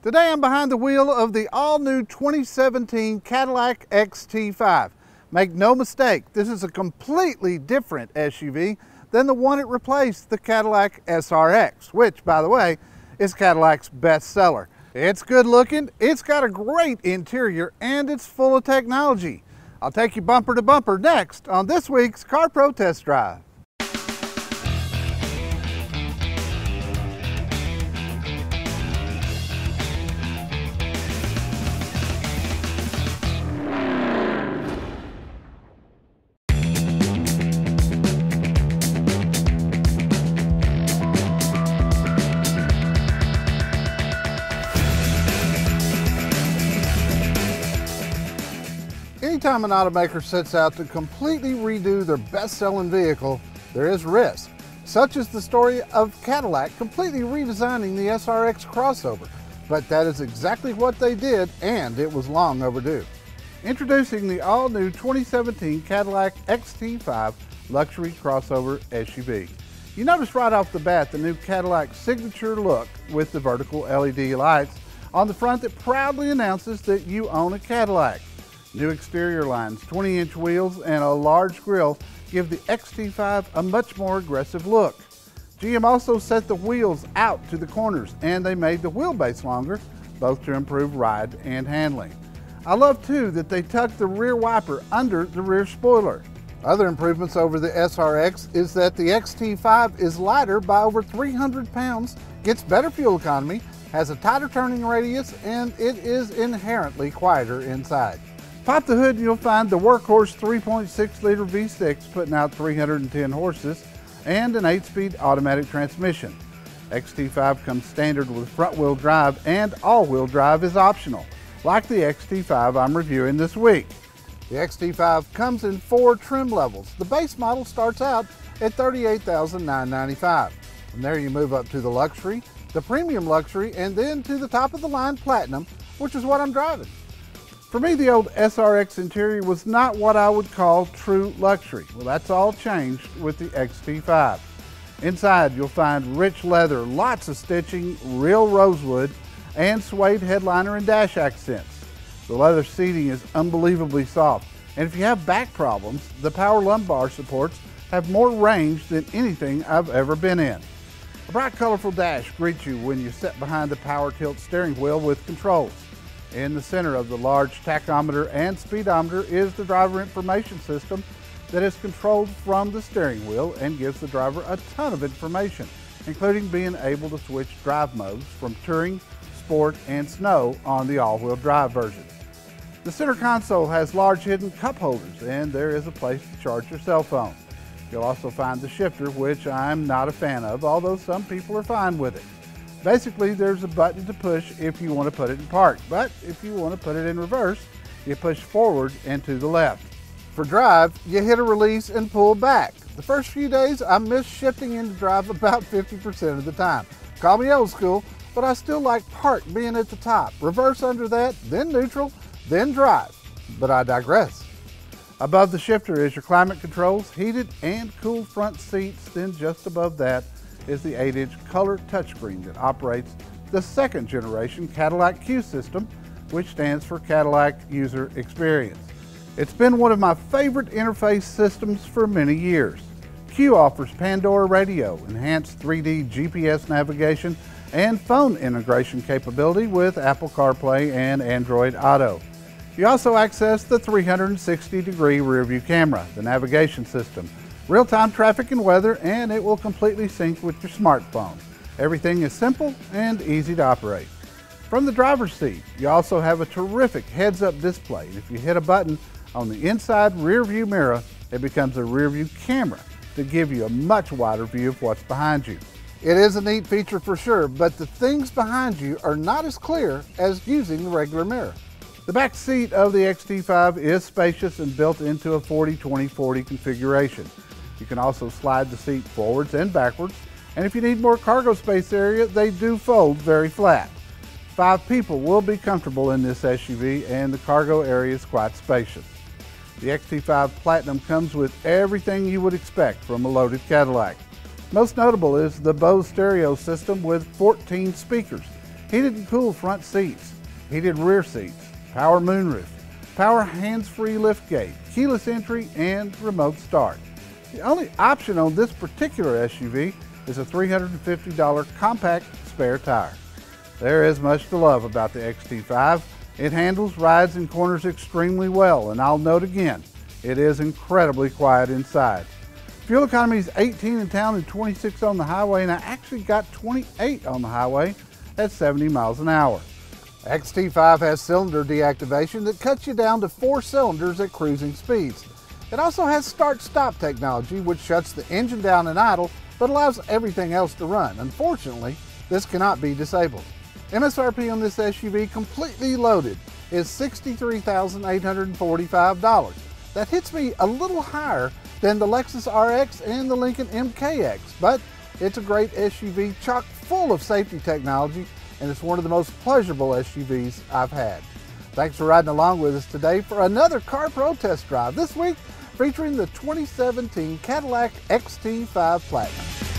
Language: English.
Today I'm behind the wheel of the all-new 2017 Cadillac XT5. Make no mistake, this is a completely different SUV than the one it replaced, the Cadillac SRX, which, by the way, is Cadillac's best seller. It's good looking, it's got a great interior, and it's full of technology. I'll take you bumper to bumper next on this week's Car Pro Test Drive. Anytime an automaker sets out to completely redo their best-selling vehicle, there is risk, such as the story of Cadillac completely redesigning the SRX crossover. But that is exactly what they did, and it was long overdue. Introducing the all-new 2017 Cadillac XT5 luxury crossover SUV. You notice right off the bat the new Cadillac signature look with the vertical LED lights on the front that proudly announces that you own a Cadillac. New exterior lines, 20-inch wheels, and a large grille give the XT5 a much more aggressive look. GM also set the wheels out to the corners, and they made the wheelbase longer, both to improve ride and handling. I love too that they tucked the rear wiper under the rear spoiler. Other improvements over the SRX is that the XT5 is lighter by over 300 pounds, gets better fuel economy, has a tighter turning radius, and it is inherently quieter inside. Pop the hood and you'll find the workhorse 3.6-liter V6 putting out 310 horses and an 8-speed automatic transmission. XT5 comes standard with front-wheel drive, and all-wheel drive is optional, like the XT5 I'm reviewing this week. The XT5 comes in 4 trim levels. The base model starts out at $38,995. From there you move up to the luxury, the premium luxury, and then to the top-of-the-line platinum, which is what I'm driving. For me, the old SRX interior was not what I would call true luxury. Well, that's all changed with the XT5. Inside, you'll find rich leather, lots of stitching, real rosewood, and suede headliner and dash accents. The leather seating is unbelievably soft, and if you have back problems, the power lumbar supports have more range than anything I've ever been in. A bright, colorful dash greets you when you sit behind the power tilt steering wheel with controls. In the center of the large tachometer and speedometer is the driver information system that is controlled from the steering wheel and gives the driver a ton of information, including being able to switch drive modes from touring, sport, and snow on the all-wheel drive version. The center console has large hidden cup holders, and there is a place to charge your cell phone. You'll also find the shifter, which I'm not a fan of, although some people are fine with it. Basically, there's a button to push if you want to put it in park, but if you want to put it in reverse, you push forward and to the left. For drive, you hit a release and pull back. The first few days, I missed shifting into drive about 50% of the time. Call me old school, but I still like park being at the top. Reverse under that, then neutral, then drive. But I digress. Above the shifter is your climate controls, heated and cooled front seats, then just above that is the 8-inch color touchscreen that operates the second generation Cadillac Q system, which stands for Cadillac User Experience. It's been one of my favorite interface systems for many years. Q offers Pandora radio, enhanced 3D GPS navigation, and phone integration capability with Apple CarPlay and Android Auto. You also access the 360-degree rear view camera, the navigation system, real-time traffic and weather, and it will completely sync with your smartphone. Everything is simple and easy to operate. From the driver's seat, you also have a terrific heads-up display. If you hit a button on the inside rear view mirror, it becomes a rear view camera to give you a much wider view of what's behind you. It is a neat feature for sure, but the things behind you are not as clear as using the regular mirror. The back seat of the XT5 is spacious and built into a 40-20-40 configuration. You can also slide the seat forwards and backwards, and if you need more cargo space area, they do fold very flat. 5 people will be comfortable in this SUV, and the cargo area is quite spacious. The XT5 Platinum comes with everything you would expect from a loaded Cadillac. Most notable is the Bose stereo system with 14 speakers, heated and cooled front seats, heated rear seats, power moonroof, power hands-free liftgate, keyless entry, and remote start. The only option on this particular SUV is a $350 compact spare tire. There is much to love about the XT5. It handles, rides, and corners extremely well, and I'll note again, it is incredibly quiet inside. Fuel economy is 18 in town and 26 on the highway, and I actually got 28 on the highway at 70 miles an hour. XT5 has cylinder deactivation that cuts you down to 4 cylinders at cruising speeds. It also has start-stop technology, which shuts the engine down in idle but allows everything else to run. Unfortunately, this cannot be disabled. MSRP on this SUV, completely loaded, is $63,845. That hits me a little higher than the Lexus RX and the Lincoln MKX, but it's a great SUV chock full of safety technology, and it's one of the most pleasurable SUVs I've had. Thanks for riding along with us today for another CarPro test drive, this week featuring the 2017 Cadillac XT5 Platinum.